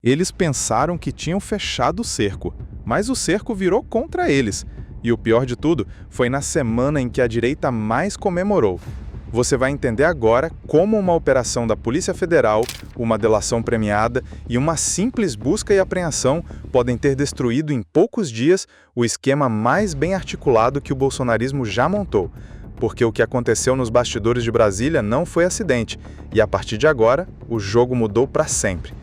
Eles pensaram que tinham fechado o cerco, mas o cerco virou contra eles. E o pior de tudo foi na semana em que a direita mais comemorou. Você vai entender agora como uma operação da Polícia Federal, uma delação premiada e uma simples busca e apreensão podem ter destruído em poucos dias o esquema mais bem articulado que o bolsonarismo já montou. Porque o que aconteceu nos bastidores de Brasília não foi acidente, e a partir de agora, o jogo mudou para sempre.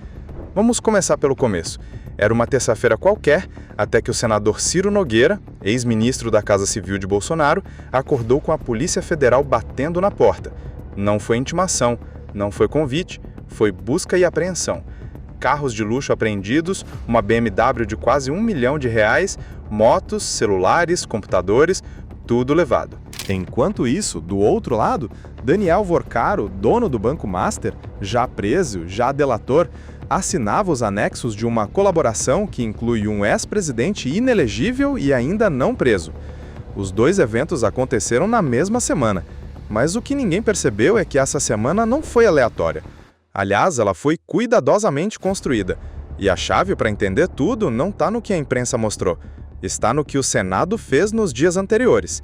Vamos começar pelo começo. Era uma terça-feira qualquer, até que o senador Ciro Nogueira, ex-ministro da Casa Civil de Bolsonaro, acordou com a Polícia Federal batendo na porta. Não foi intimação, não foi convite, foi busca e apreensão. Carros de luxo apreendidos, uma BMW de quase R$1 milhão, motos, celulares, computadores, tudo levado. Enquanto isso, do outro lado, Daniel Vorcaro, dono do Banco Master, já preso, já delator, assinava os anexos de uma colaboração que inclui um ex-presidente inelegível e ainda não preso. Os dois eventos aconteceram na mesma semana, mas o que ninguém percebeu é que essa semana não foi aleatória. Aliás, ela foi cuidadosamente construída. E a chave para entender tudo não está no que a imprensa mostrou, está no que o Senado fez nos dias anteriores.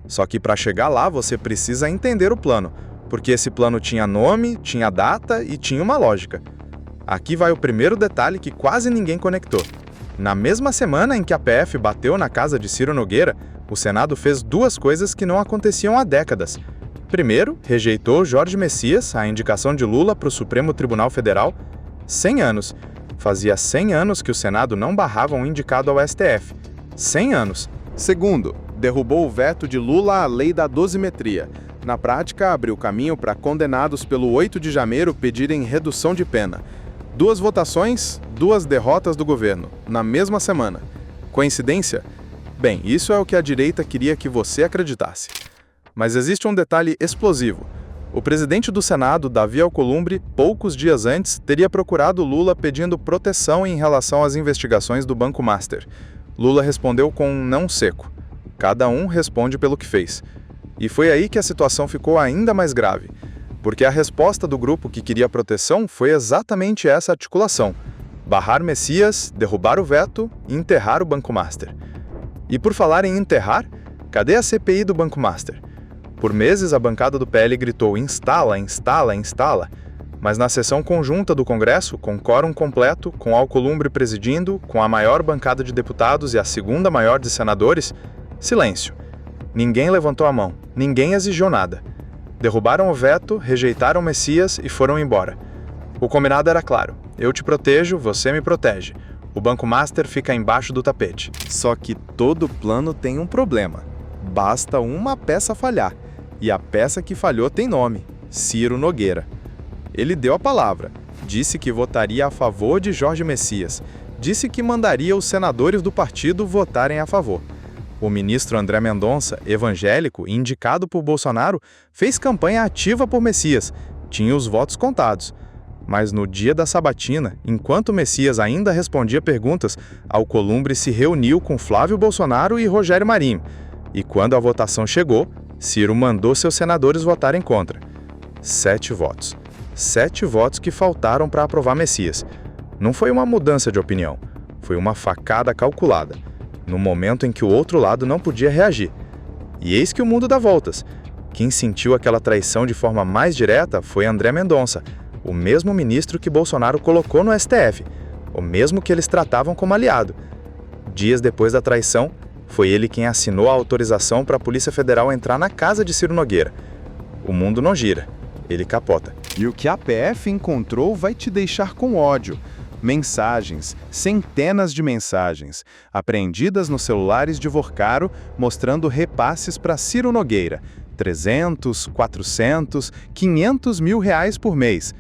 Só que para chegar lá você precisa entender o plano, porque esse plano tinha nome, tinha data e tinha uma lógica. Aqui vai o primeiro detalhe que quase ninguém conectou. Na mesma semana em que a PF bateu na casa de Ciro Nogueira, o Senado fez duas coisas que não aconteciam há décadas. Primeiro, rejeitou Jorge Messias, a indicação de Lula para o Supremo Tribunal Federal. 100 anos. Fazia 100 anos que o Senado não barrava um indicado ao STF. 100 anos. Segundo, derrubou o veto de Lula à lei da dosimetria. Na prática, abriu caminho para condenados pelo 8 de janeiro pedirem redução de pena. Duas votações, duas derrotas do governo, na mesma semana. Coincidência? Bem, isso é o que a direita queria que você acreditasse. Mas existe um detalhe explosivo. O presidente do Senado, Davi Alcolumbre, poucos dias antes, teria procurado Lula pedindo proteção em relação às investigações do Banco Master. Lula respondeu com um não seco. Cada um responde pelo que fez. E foi aí que a situação ficou ainda mais grave. Porque a resposta do grupo que queria proteção foi exatamente essa articulação: barrar Messias, derrubar o veto e enterrar o Banco Master. E por falar em enterrar, cadê a CPI do Banco Master? Por meses a bancada do PL gritou instala, instala, instala, mas na sessão conjunta do Congresso, com quórum completo, com Alcolumbre presidindo, com a maior bancada de deputados e a segunda maior de senadores, silêncio. Ninguém levantou a mão, ninguém exigiu nada. Derrubaram o veto, rejeitaram Messias e foram embora. O combinado era claro: eu te protejo, você me protege. O Banco Master fica embaixo do tapete. Só que todo plano tem um problema. Basta uma peça falhar. E a peça que falhou tem nome: Ciro Nogueira. Ele deu a palavra, disse que votaria a favor de Jorge Messias, disse que mandaria os senadores do partido votarem a favor. O ministro André Mendonça, evangélico, indicado por Bolsonaro, fez campanha ativa por Messias, tinha os votos contados. Mas no dia da sabatina, enquanto Messias ainda respondia perguntas, Alcolumbre se reuniu com Flávio Bolsonaro e Rogério Marinho. E quando a votação chegou, Ciro mandou seus senadores votarem contra. 7 votos. 7 votos que faltaram para aprovar Messias. Não foi uma mudança de opinião, foi uma facada calculada, no momento em que o outro lado não podia reagir. E eis que o mundo dá voltas. Quem sentiu aquela traição de forma mais direta foi André Mendonça, o mesmo ministro que Bolsonaro colocou no STF, o mesmo que eles tratavam como aliado. Dias depois da traição, foi ele quem assinou a autorização para a Polícia Federal entrar na casa de Ciro Nogueira. O mundo não gira, ele capota. E o que a PF encontrou vai te deixar com ódio. Mensagens, centenas de mensagens, apreendidas nos celulares de Vorcaro, mostrando repasses para Ciro Nogueira, 300, 400, 500 mil reais por mês,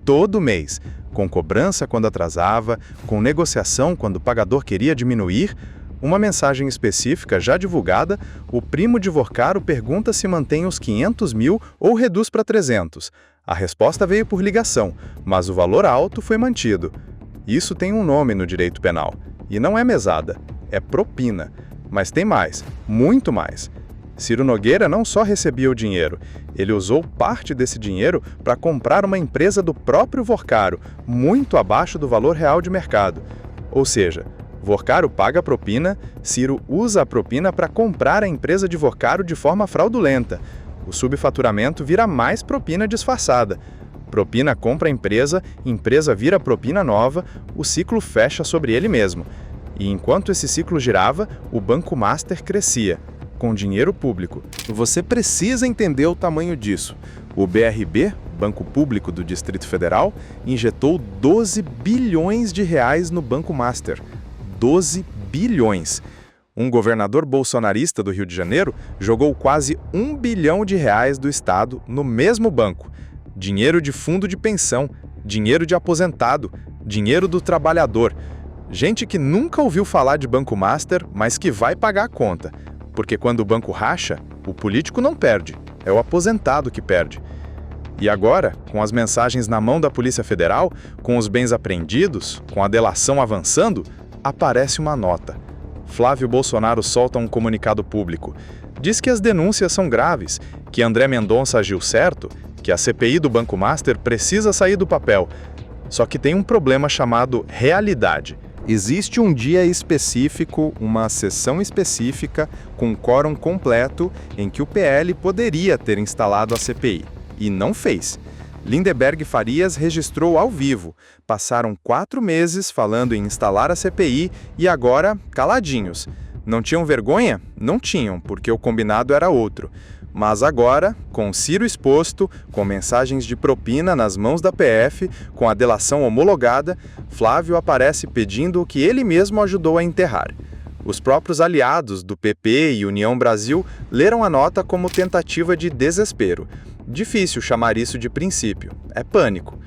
todo mês, com cobrança quando atrasava, com negociação quando o pagador queria diminuir. Uma mensagem específica já divulgada, o primo de Vorcaro pergunta se mantém os 500 mil ou reduz para 300. A resposta veio por ligação, mas o valor alto foi mantido. Isso tem um nome no direito penal, e não é mesada, é propina. Mas tem mais, muito mais. Ciro Nogueira não só recebia o dinheiro, Ele usou parte desse dinheiro para comprar uma empresa do próprio Vorcaro, muito abaixo do valor real de mercado. Ou seja, Vorcaro paga a propina, Ciro usa a propina para comprar a empresa de Vorcaro de forma fraudulenta. O subfaturamento vira mais propina disfarçada. Propina compra a empresa, empresa vira propina nova, o ciclo fecha sobre ele mesmo. E enquanto esse ciclo girava, o Banco Master crescia, com dinheiro público. Você precisa entender o tamanho disso. O BRB, Banco Público do Distrito Federal, injetou 12 bilhões de reais no Banco Master. 12 bilhões. Um governador bolsonarista do Rio de Janeiro jogou quase 1 bilhão de reais do Estado no mesmo banco. Dinheiro de fundo de pensão, dinheiro de aposentado, dinheiro do trabalhador. Gente que nunca ouviu falar de Banco Master, mas que vai pagar a conta. Porque quando o banco racha, o político não perde, é o aposentado que perde. E agora, com as mensagens na mão da Polícia Federal, com os bens apreendidos, com a delação avançando, aparece uma nota. Flávio Bolsonaro solta um comunicado público. Diz que as denúncias são graves, que André Mendonça agiu certo, que a CPI do Banco Master precisa sair do papel. Só que tem um problema chamado realidade. Existe um dia específico, uma sessão específica, com quórum completo, em que o PL poderia ter instalado a CPI. E não fez. Lindeberg Farias registrou ao vivo. Passaram 4 meses falando em instalar a CPI e agora, caladinhos. Não tinham vergonha? Não tinham, porque o combinado era outro. Mas agora, com Ciro exposto, com mensagens de propina nas mãos da PF, com a delação homologada, Flávio aparece pedindo o que ele mesmo ajudou a enterrar. Os próprios aliados do PP e União Brasil leram a nota como tentativa de desespero. Difícil chamar isso de princípio, é pânico.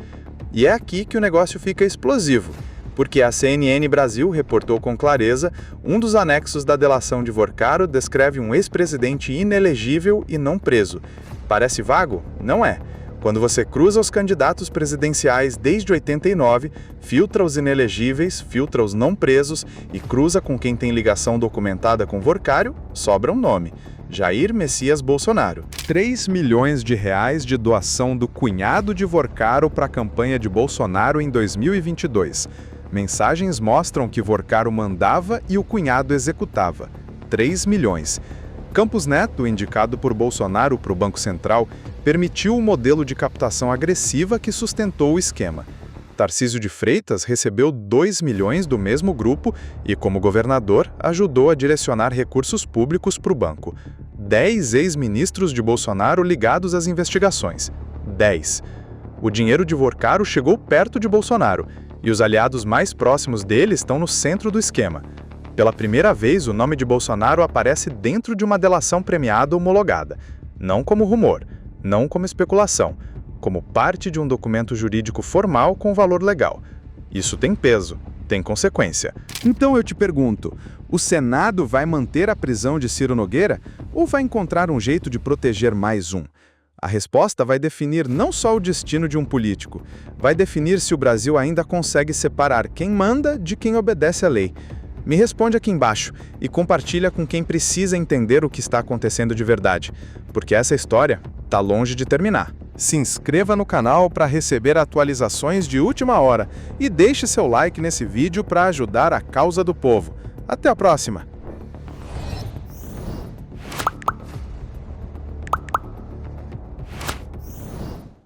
E é aqui que o negócio fica explosivo, porque a CNN Brasil reportou com clareza, um dos anexos da delação de Vorcaro descreve um ex-presidente inelegível e não preso. Parece vago? Não é. Quando você cruza os candidatos presidenciais desde 89, filtra os inelegíveis, filtra os não presos e cruza com quem tem ligação documentada com Vorcaro, sobra um nome: Jair Messias Bolsonaro. 3 milhões de reais de doação do cunhado de Vorcaro para a campanha de Bolsonaro em 2022. Mensagens mostram que Vorcaro mandava e o cunhado executava. 3 milhões. Campos Neto, indicado por Bolsonaro para o Banco Central, permitiu o modelo de captação agressiva que sustentou o esquema. Tarcísio de Freitas recebeu 2 milhões do mesmo grupo e, como governador, ajudou a direcionar recursos públicos para o banco. 10 ex-ministros de Bolsonaro ligados às investigações. 10. O dinheiro de Vorcaro chegou perto de Bolsonaro e os aliados mais próximos dele estão no centro do esquema. Pela primeira vez, o nome de Bolsonaro aparece dentro de uma delação premiada homologada, não como rumor, não como especulação, como parte de um documento jurídico formal com valor legal. Isso tem peso, tem consequência. Então eu te pergunto, o Senado vai manter a prisão de Ciro Nogueira ou vai encontrar um jeito de proteger mais um? A resposta vai definir não só o destino de um político, vai definir se o Brasil ainda consegue separar quem manda de quem obedece à lei. Me responde aqui embaixo e compartilha com quem precisa entender o que está acontecendo de verdade, porque essa história está longe de terminar. Se inscreva no canal para receber atualizações de última hora e deixe seu like nesse vídeo para ajudar a causa do povo. Até a próxima!